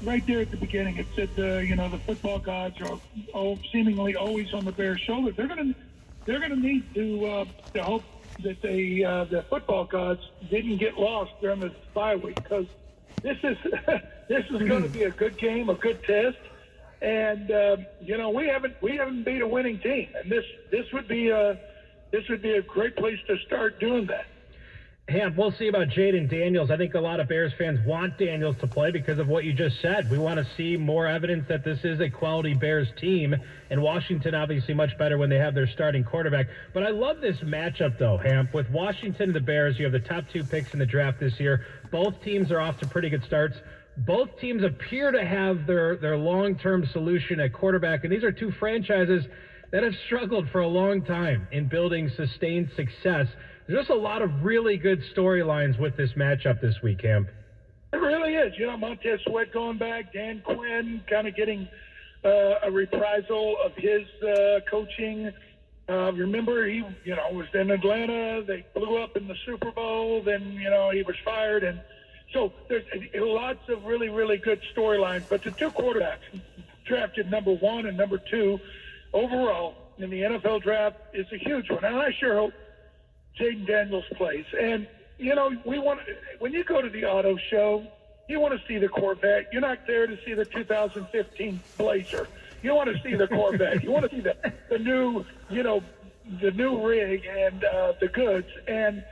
right there at the beginning, it said, the football gods are seemingly always on the Bears' shoulder. They're gonna need to hope that the football gods didn't get lost during the bye week, because this is going to be a good game, a good test, and we haven't beat a winning team, and this would be a great place to start doing that. Hamp, we'll see about Jaden Daniels. I think a lot of Bears fans want Daniels to play because of what you just said. We want to see more evidence that this is a quality Bears team, and Washington obviously much better when they have their starting quarterback. But I love this matchup, though, Hamp. With Washington and the Bears, you have the top two picks in the draft this year. Both teams are off to pretty good starts. Both teams appear to have their long-term solution at quarterback, and these are two franchises that have struggled for a long time in building sustained success. There's just a lot of really good storylines with this matchup this week, Hamp. It really is. Montez Sweat going back, Dan Quinn kind of getting a reprisal of his coaching. Remember, he was in Atlanta. They blew up in the Super Bowl. Then, he was fired. And so there's lots of really, really good storylines. But the two quarterbacks drafted number 1 and number 2 overall in the NFL draft is a huge one. And I sure hope Jaden Daniels plays. And, when you go to the auto show, you want to see the Corvette. You're not there to see the 2015 Blazer. You want to see the Corvette. You want to see the new, the new rig and the goods. And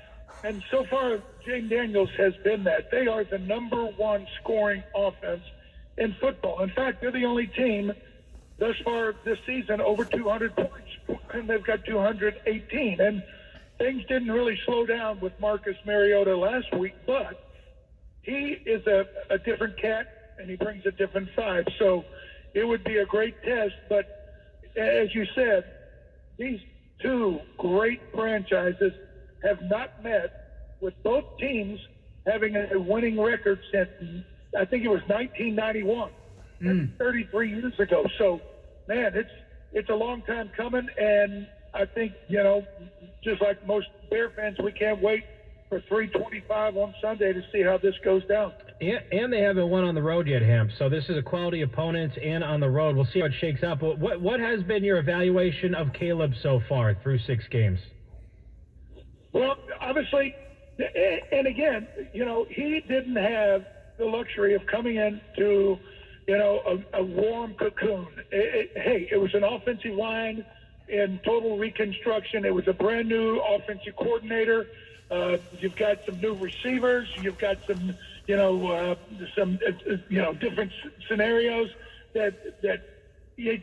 so far, Jaden Daniels has been that. They are the number 1 scoring offense in football. In fact, they're the only team thus far this season over 200 points, and they've got 218. And things didn't really slow down with Marcus Mariota last week, but he is a different cat, and he brings a different vibe. So it would be a great test. But as you said, these two great franchises have not met, with both teams having a winning record since, I think it was 1991. That's 33 years ago. So, man, it's a long time coming, and I think, just like most Bear fans, we can't wait for 3:25 on Sunday to see how this goes down. And they haven't won on the road yet, Hamp. So this is a quality opponent and on the road. We'll see how it shakes out. But what has been your evaluation of Caleb so far through 6 games? Well, obviously, and again, he didn't have the luxury of coming into, a warm cocoon. It was an offensive line in total reconstruction. It was a brand new offensive coordinator. You've got some new receivers. You've got some, different scenarios that you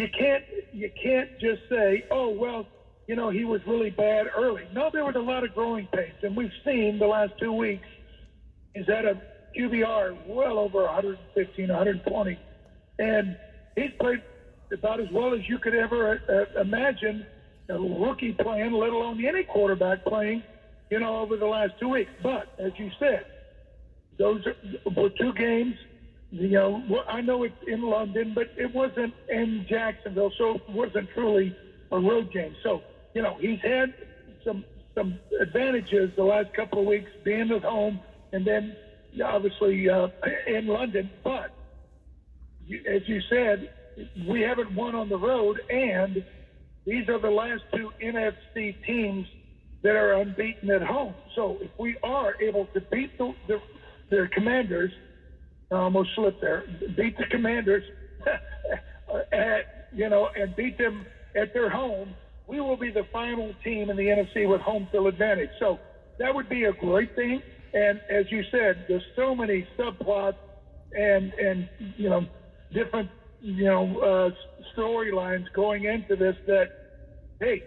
can't just say, oh, well, he was really bad early. No, there was a lot of growing pains, and we've seen the last 2 weeks is at a QBR well over 115, 120, and he's played about as well as you could ever imagine a rookie playing, let alone any quarterback playing, over the last 2 weeks. But as you said, those were 2 games. I know it's in London, but it wasn't in Jacksonville, so it wasn't truly a road game. So, he's had some advantages the last couple of weeks being at home and then obviously in London. But as you said, we haven't won on the road, and these are the last 2 NFC teams that are unbeaten at home. So if we are able to beat the Commanders, I almost slipped there, beat the Commanders, and beat them at their home, we will be the final team in the NFC with home field advantage. So that would be a great thing. And as you said, there's so many subplots and different, storylines going into this that, hey,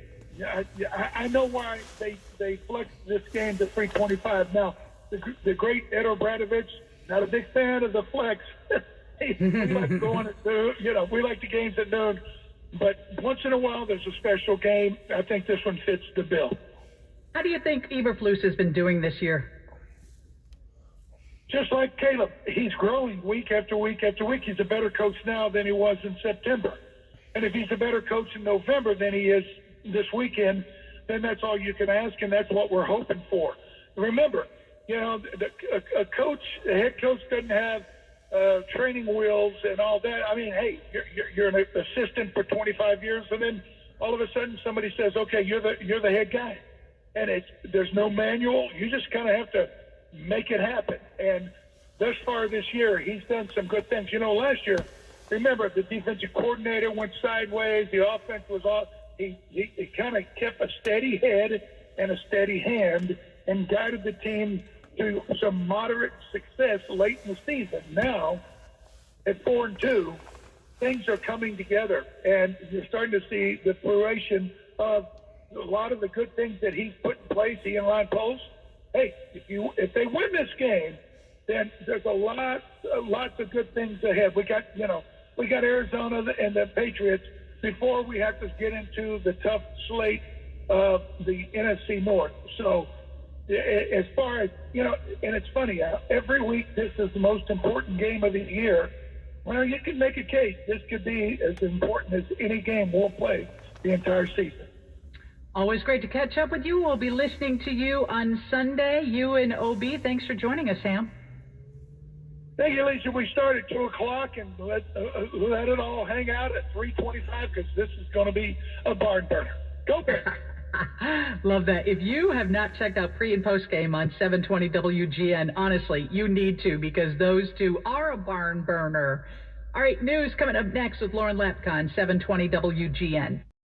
I know why they flexed this game to 3:25. Now, the great Ed O'Bradovich, not a big fan of the flex. We like going at noon. We like the games at noon. But once in a while, there's a special game. I think this one fits the bill. How do you think Eberflus has been doing this year? Just like Caleb, he's growing week after week after week. He's a better coach now than he was in September. And if he's a better coach in November than he is this weekend, then that's all you can ask, and that's what we're hoping for. Remember, you know, a head coach doesn't have training wheels and all that. I mean, hey, you're an assistant for 25 years, and then all of a sudden somebody says, okay, you're the head guy, and there's no manual. You just kind of have to make it happen. And thus far this year, he's done some good things. You know, last year, remember, the defensive coordinator went sideways. The offense was off. He kind of kept a steady head and a steady hand and guided the team to some moderate success late in the season. Now, at 4-2, things are coming together, and you're starting to see the fruition of a lot of the good things that he's put in place. He and Ron Post. Hey, if they win this game, then there's lots of good things ahead. We got Arizona and the Patriots before we have to get into the tough slate of the NFC North. So as far as, you know, and it's funny, every week this is the most important game of the year. Well, you can make a case. This could be as important as any game we'll play the entire season. Always great to catch up with you. We'll be listening to you on Sunday, you and OB. Thanks for joining us, Sam. Thank you, Lisa. We start at 2 o'clock and let it all hang out at 3:25 because this is going to be a barn burner. Go Bears! Love that. If you have not checked out pre and post game on 720 WGN, honestly, you need to, because those two are a barn burner. All right, news coming up next with Lauren Lapcon, 720 WGN.